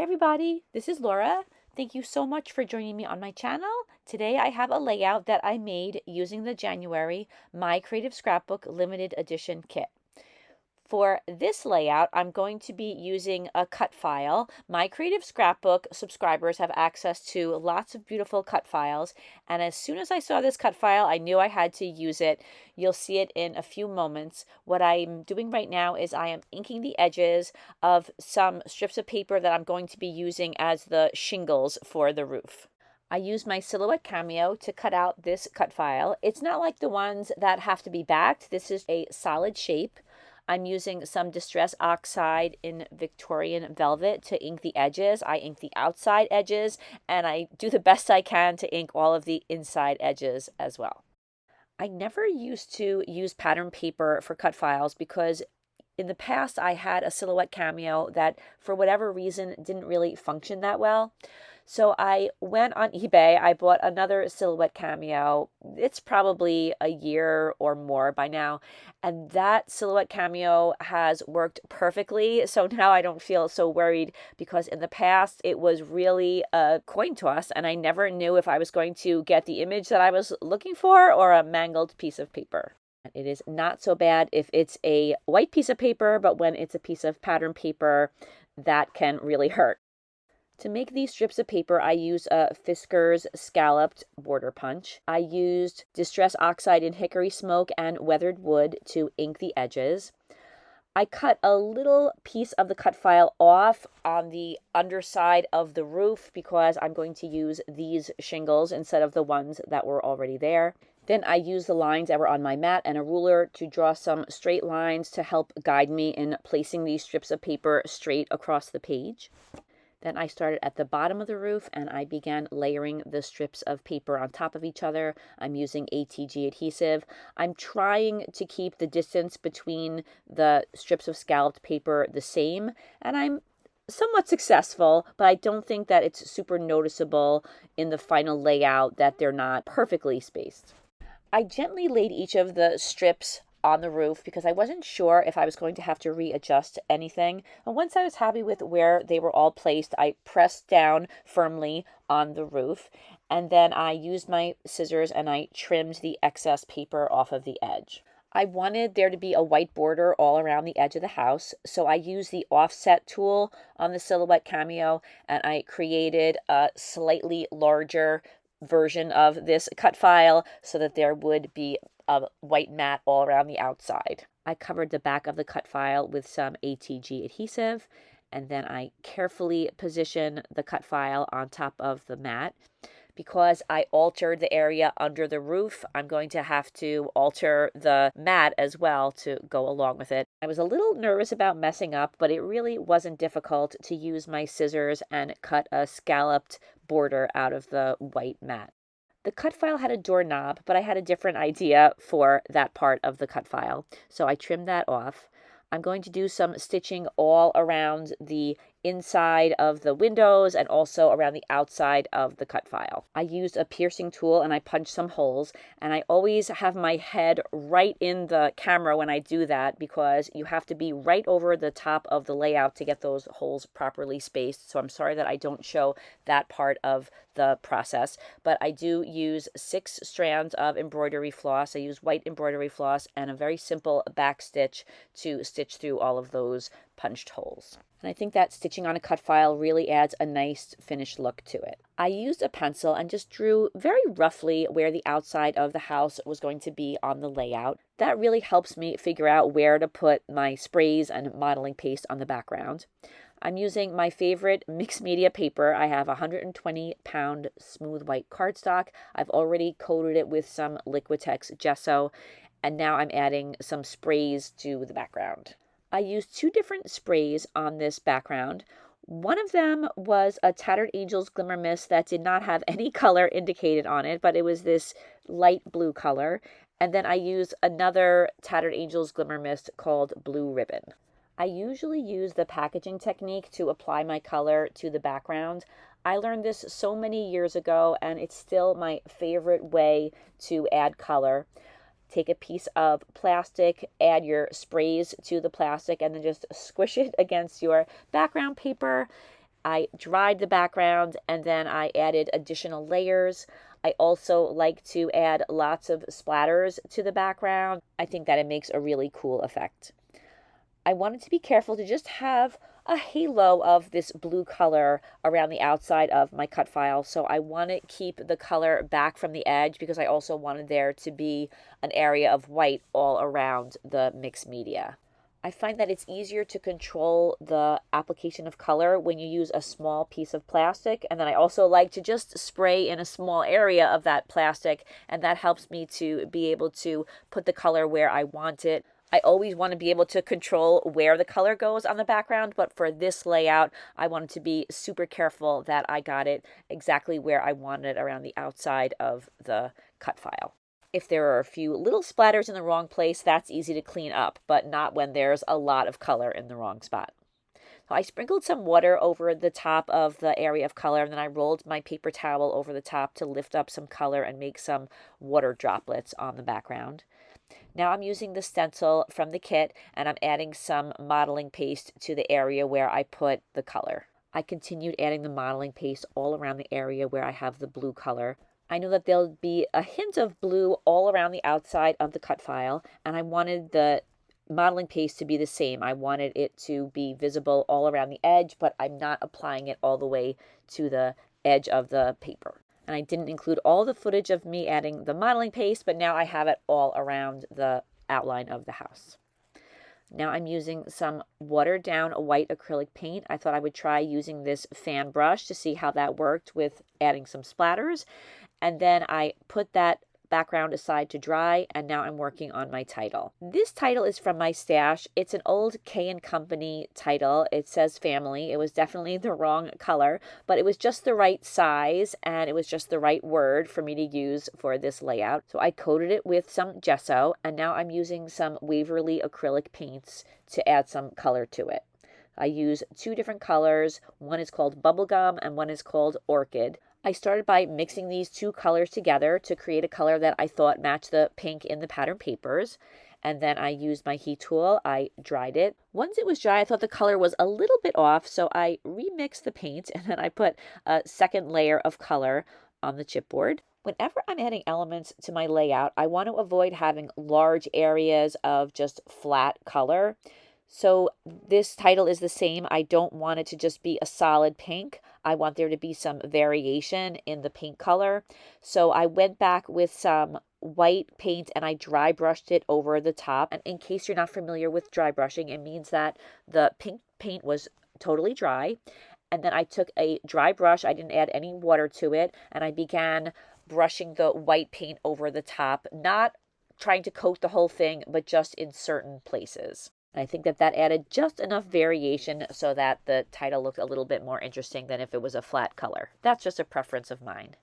everybody, this is Laura. Thank you so much for joining me on my channel. Today I have a layout that I made using the January My Creative Scrapbook limited edition kit. For this layout, I'm going to be using a cut file. My Creative Scrapbook subscribers have access to lots of beautiful cut files, and as soon as I saw this cut file, I knew I had to use it. You'll see it in a few moments. What I'm doing right now is I am inking the edges of some strips of paper that I'm going to be using as the shingles for the roof. I use my Silhouette Cameo to cut out this cut file. It's not like the ones that have to be backed. This is a solid shape. I'm using some Distress Oxide in Victorian Velvet to ink the edges. I ink the outside edges, and I do the best I can to ink all of the inside edges as well. I never used to use pattern paper for cut files because in the past I had a Silhouette Cameo that for whatever reason didn't really function that well. So I went on eBay, I bought another Silhouette Cameo. It's probably a year or more by now. And that Silhouette Cameo has worked perfectly. So now I don't feel so worried because in the past it was really a coin toss and I never knew if I was going to get the image that I was looking for or a mangled piece of paper. It is not so bad if it's a white piece of paper, but when it's a piece of pattern paper, that can really hurt. To make these strips of paper, I use a Fiskars Scalloped border punch. I used Distress Oxide in Hickory Smoke and Weathered Wood to ink the edges. I cut a little piece of the cut file off on the underside of the roof because I'm going to use these shingles instead of the ones that were already there. Then I used the lines that were on my mat and a ruler to draw some straight lines to help guide me in placing these strips of paper straight across the page. Then I started at the bottom of the roof and I began layering the strips of paper on top of each other. I'm using ATG adhesive. I'm trying to keep the distance between the strips of scalloped paper the same, and I'm somewhat successful, but I don't think that it's super noticeable in the final layout that they're not perfectly spaced. I gently laid each of the strips on the roof because I wasn't sure if I was going to have to readjust anything. And once I was happy with where they were all placed, I pressed down firmly on the roof, and then I used my scissors and I trimmed the excess paper off of the edge. I wanted there to be a white border all around the edge of the house, so I used the offset tool on the Silhouette Cameo and I created a slightly larger version of this cut file so that there would be a white mat all around the outside. I covered the back of the cut file with some ATG adhesive, and then I carefully position the cut file on top of the mat. Because I altered the area under the roof, I'm going to have to alter the mat as well to go along with it. I was a little nervous about messing up, but it really wasn't difficult to use my scissors and cut a scalloped border out of the white mat. The cut file had a doorknob, but I had a different idea for that part of the cut file, so I trimmed that off. I'm going to do some stitching all around the inside of the windows and also around the outside of the cut file. I used a piercing tool and I punched some holes, and I always have my head right in the camera when I do that because you have to be right over the top of the layout to get those holes properly spaced. So I'm sorry that I don't show that part of the process, but I do use 6 strands of embroidery floss. I use white embroidery floss and a very simple back stitch to stitch through all of those punched holes. And I think that stitching on a cut file really adds a nice finished look to it. I used a pencil and just drew very roughly where the outside of the house was going to be on the layout. That really helps me figure out where to put my sprays and modeling paste on the background. I'm using my favorite mixed media paper. I have 120-pound smooth white cardstock. I've already coated it with some Liquitex gesso, and now I'm adding some sprays to the background. I used 2 different sprays on this background. One of them was a Tattered Angels Glimmer Mist that did not have any color indicated on it, but it was this light blue color. And then I used another Tattered Angels Glimmer Mist called Blue Ribbon. I usually use the packaging technique to apply my color to the background. I learned this so many years ago, and it's still my favorite way to add color. Take a piece of plastic, add your sprays to the plastic, and then just squish it against your background paper. I dried the background and then I added additional layers. I also like to add lots of splatters to the background. I think that it makes a really cool effect. I wanted to be careful to just have a halo of this blue color around the outside of my cut file. So I want to keep the color back from the edge because I also wanted there to be an area of white all around the mixed media. I find that it's easier to control the application of color when you use a small piece of plastic. And then I also like to just spray in a small area of that plastic, and that helps me to be able to put the color where I want it. I always want to be able to control where the color goes on the background, but for this layout, I wanted to be super careful that I got it exactly where I wanted it around the outside of the cut file. If there are a few little splatters in the wrong place, that's easy to clean up, but not when there's a lot of color in the wrong spot. So I sprinkled some water over the top of the area of color, and then I rolled my paper towel over the top to lift up some color and make some water droplets on the background. Now I'm using the stencil from the kit, and I'm adding some modeling paste to the area where I put the color. I continued adding the modeling paste all around the area where I have the blue color. I know that there'll be a hint of blue all around the outside of the cut file, and I wanted the modeling paste to be the same. I wanted it to be visible all around the edge, but I'm not applying it all the way to the edge of the paper. And I didn't include all the footage of me adding the modeling paste, but now I have it all around the outline of the house. Now I'm using some watered down white acrylic paint. I thought I would try using this fan brush to see how that worked with adding some splatters. And then I put that background aside to dry, and now I'm working on my title. This title is from my stash. It's an old K & Company title. It says family. It was definitely the wrong color, but it was just the right size and it was just the right word for me to use for this layout. So I coated it with some gesso, and now I'm using some Waverly acrylic paints to add some color to it. I use two different colors. One is called Bubblegum and one is called Orchid. I started by mixing these two colors together to create a color that I thought matched the pink in the pattern papers. And then I used my heat tool. I dried it. Once it was dry, I thought the color was a little bit off, so I remixed the paint and then I put a second layer of color on the chipboard. Whenever I'm adding elements to my layout, I want to avoid having large areas of just flat color. So this title is the same. I don't want it to just be a solid pink. I want there to be some variation in the paint color. So I went back with some white paint and I dry brushed it over the top. And in case you're not familiar with dry brushing, it means that the pink paint was totally dry. And then I took a dry brush. I didn't add any water to it. And I began brushing the white paint over the top, not trying to coat the whole thing, but just in certain places. And I think that that added just enough variation so that the title looked a little bit more interesting than if it was a flat color. That's just a preference of mine.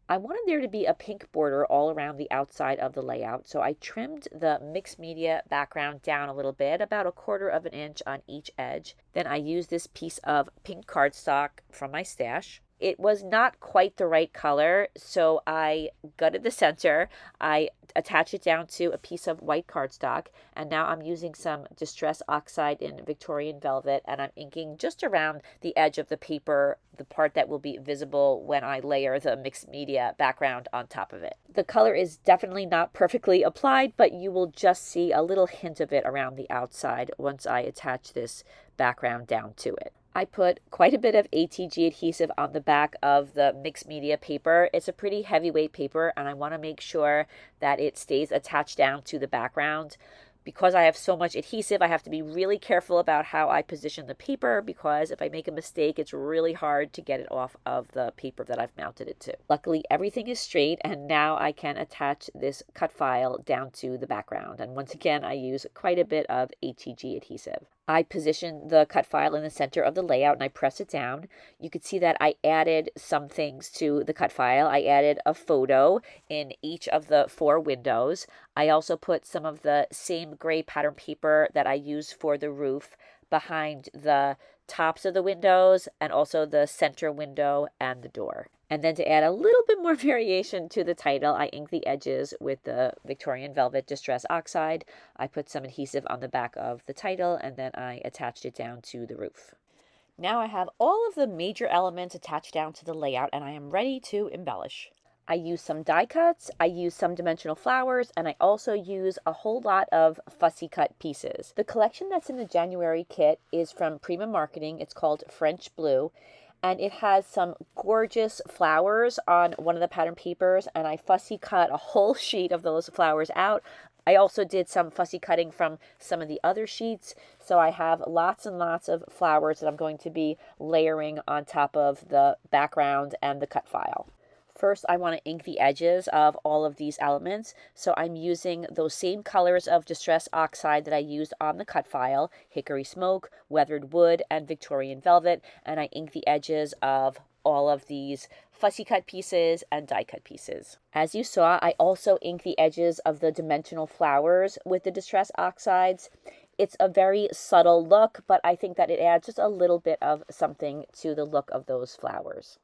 I wanted there to be a pink border all around the outside of the layout, so I trimmed the mixed media background down a little bit, about 1/4 inch on each edge. Then I used this piece of pink cardstock from my stash. It was not quite the right color, so I gutted the center. I attached it down to a piece of white cardstock, and now I'm using some Distress Oxide in Victorian Velvet, and I'm inking just around the edge of the paper, the part that will be visible when I layer the mixed media background on top of it. The color is definitely not perfectly applied, but you will just see a little hint of it around the outside once I attach this background down to it. I put quite a bit of ATG adhesive on the back of the mixed media paper. It's a pretty heavyweight paper, and I want to make sure that it stays attached down to the background. Because I have so much adhesive, I have to be really careful about how I position the paper, because if I make a mistake, it's really hard to get it off of the paper that I've mounted it to. Luckily, everything is straight, and now I can attach this cut file down to the background. And once again, I use quite a bit of ATG adhesive. I position the cut file in the center of the layout and I press it down. You can see that I added some things to the cut file. I added a photo in each of the 4 windows. I also put some of the same gray pattern paper that I used for the roof behind the tops of the windows and also the center window and the door. And then to add a little bit more variation to the title, I inked the edges with the Victorian Velvet Distress Oxide. I put some adhesive on the back of the title and then I attached it down to the roof. Now I have all of the major elements attached down to the layout and I am ready to embellish. I use some die cuts, I use some dimensional flowers, and I also use a whole lot of fussy cut pieces. The collection that's in the January kit is from Prima Marketing. It's called French Blue, and it has some gorgeous flowers on one of the pattern papers, and I fussy cut a whole sheet of those flowers out. I also did some fussy cutting from some of the other sheets, so I have lots and lots of flowers that I'm going to be layering on top of the background and the cut file. First, I want to ink the edges of all of these elements, so I'm using those same colors of Distress Oxide that I used on the cut file, Hickory Smoke, Weathered Wood, and Victorian Velvet, and I ink the edges of all of these fussy cut pieces and die cut pieces. As you saw, I also ink the edges of the dimensional flowers with the Distress Oxides. It's a very subtle look, but I think that it adds just a little bit of something to the look of those flowers.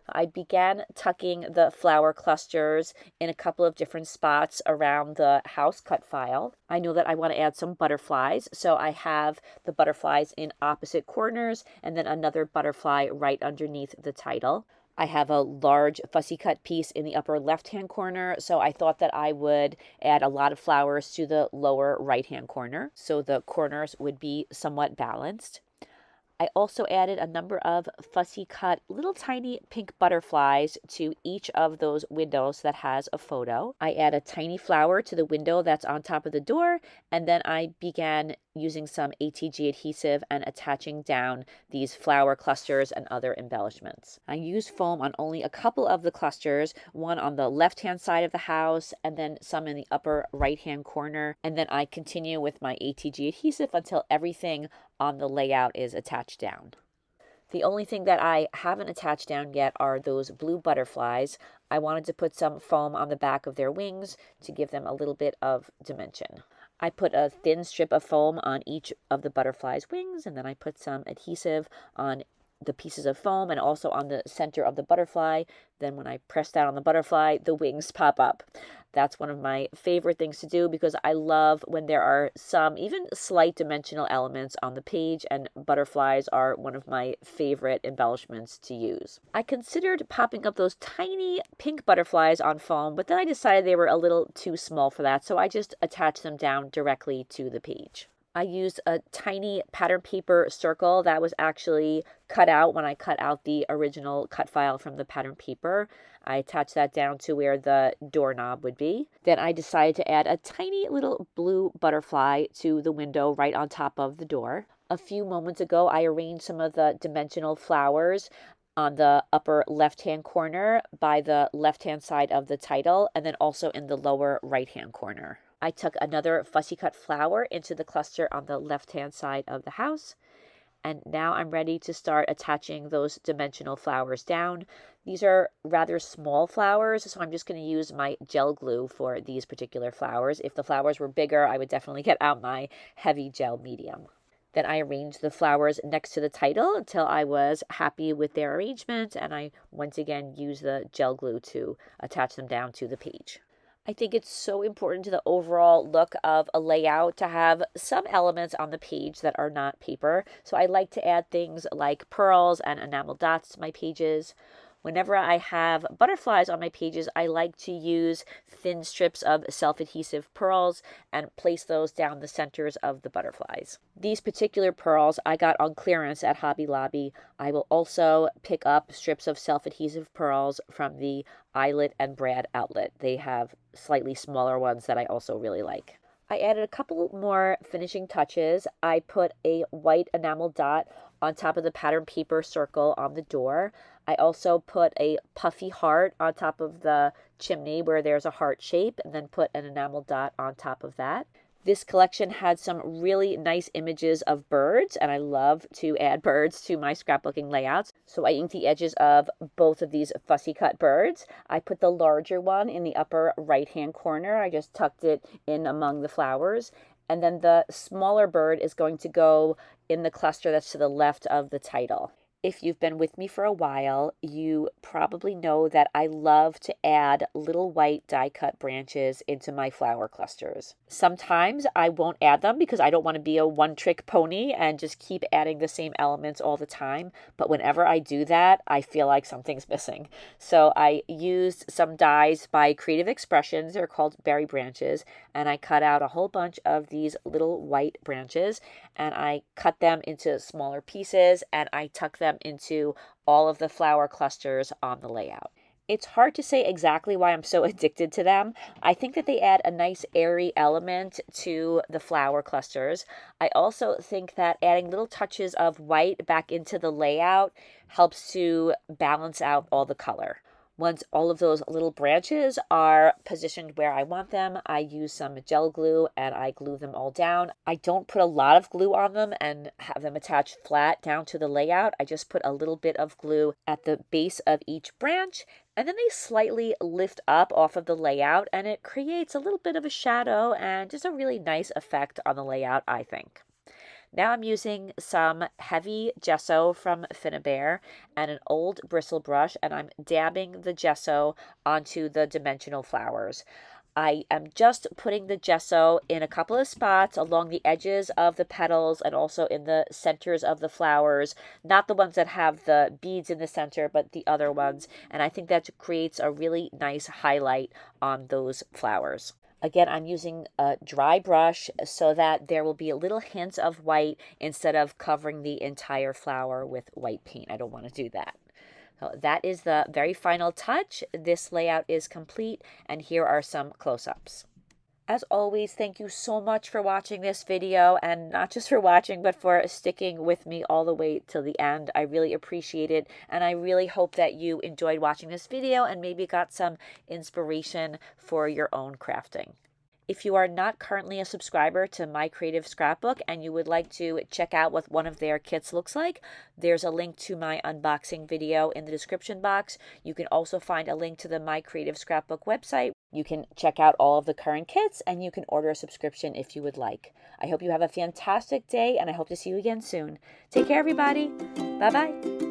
I began tucking the flower clusters in a couple of different spots around the house cut file. I know that I want to add some butterflies, so I have the butterflies in opposite corners and then another butterfly right underneath the title. I have a large fussy cut piece in the upper left-hand corner, so I thought that I would add a lot of flowers to the lower right-hand corner, so the corners would be somewhat balanced. I also added a number of fussy cut little tiny pink butterflies to each of those windows that has a photo. I add a tiny flower to the window that's on top of the door, and then I began using some ATG adhesive and attaching down these flower clusters and other embellishments. I used foam on only a couple of the clusters, one on the left-hand side of the house and then some in the upper right-hand corner, and then I continue with my ATG adhesive until everything on the layout is attached down. The only thing that I haven't attached down yet are those blue butterflies. I wanted to put some foam on the back of their wings to give them a little bit of dimension. I put a thin strip of foam on each of the butterflies' wings, and then I put some adhesive on the pieces of foam and also on the center of the butterfly. Then when I press down on the butterfly, the wings pop up. That's one of my favorite things to do because I love when there are some even slight dimensional elements on the page, and butterflies are one of my favorite embellishments to use. I considered popping up those tiny pink butterflies on foam, but then I decided they were a little too small for that, so I just attached them down directly to the page. I used a tiny pattern paper circle that was actually cut out when I cut out the original cut file from the pattern paper. I attached that down to where the doorknob would be. Then I decided to add a tiny little blue butterfly to the window right on top of the door. A few moments ago, I arranged some of the dimensional flowers on the upper left-hand corner by the left-hand side of the title, and then also in the lower right-hand corner. I took another fussy cut flower into the cluster on the left-hand side of the house. And now I'm ready to start attaching those dimensional flowers down. These are rather small flowers, so I'm just going to use my gel glue for these particular flowers. If the flowers were bigger, I would definitely get out my heavy gel medium. Then I arranged the flowers next to the title until I was happy with their arrangement, and I once again used the gel glue to attach them down to the page. I think it's so important to the overall look of a layout to have some elements on the page that are not paper. So I like to add things like pearls and enamel dots to my pages. Whenever I have butterflies on my pages, I like to use thin strips of self-adhesive pearls and place those down the centers of the butterflies. These particular pearls I got on clearance at Hobby Lobby. I will also pick up strips of self-adhesive pearls from the Eyelet and Brad outlet. They have slightly smaller ones that I also really like. I added a couple more finishing touches. I put a white enamel dot on top of the pattern paper circle on the door. I also put a puffy heart on top of the chimney where there's a heart shape, and then put an enamel dot on top of that. This collection had some really nice images of birds, and I love to add birds to my scrapbooking layouts. So I inked the edges of both of these fussy cut birds. I put the larger one in the upper right-hand corner. I just tucked it in among the flowers. And then the smaller bird is going to go in the cluster that's to the left of the title. if you've been with me for a while, you probably know that I love to add little white die-cut branches into my flower clusters. Sometimes I won't add them because I don't want to be a one-trick pony and just keep adding the same elements all the time. But whenever I do that, I feel like something's missing. So I used some dies by Creative Expressions. They're called berry branches. And I cut out a whole bunch of these little white branches and I cut them into smaller pieces and I tuck them into all of the flower clusters on the layout. It's hard to say exactly why I'm so addicted to them. I think that they add a nice airy element to the flower clusters. I also think that adding little touches of white back into the layout helps to balance out all the color. Once all of those little branches are positioned where I want them, I use some gel glue and I glue them all down. I don't put a lot of glue on them and have them attached flat down to the layout. I just put a little bit of glue at the base of each branch, and then they slightly lift up off of the layout and it creates a little bit of a shadow and just a really nice effect on the layout, I think. Now I'm using some heavy gesso from Finnabair and an old bristle brush, and I'm dabbing the gesso onto the dimensional flowers. I am just putting the gesso in a couple of spots along the edges of the petals and also in the centers of the flowers, not the ones that have the beads in the center, but the other ones. And I think that creates a really nice highlight on those flowers. Again, I'm using a dry brush so that there will be little hints of white instead of covering the entire flower with white paint. I don't want to do that. So that is the very final touch. This layout is complete, and here are some close-ups. As always, thank you so much for watching this video, and not just for watching, but for sticking with me all the way till the end. I really appreciate it, and I really hope that you enjoyed watching this video and maybe got some inspiration for your own crafting. If you are not currently a subscriber to My Creative Scrapbook and you would like to check out what one of their kits looks like, there's a link to my unboxing video in the description box. You can also find a link to the My Creative Scrapbook website. You can check out all of the current kits and you can order a subscription if you would like. I hope you have a fantastic day and I hope to see you again soon. Take care, everybody. Bye-bye.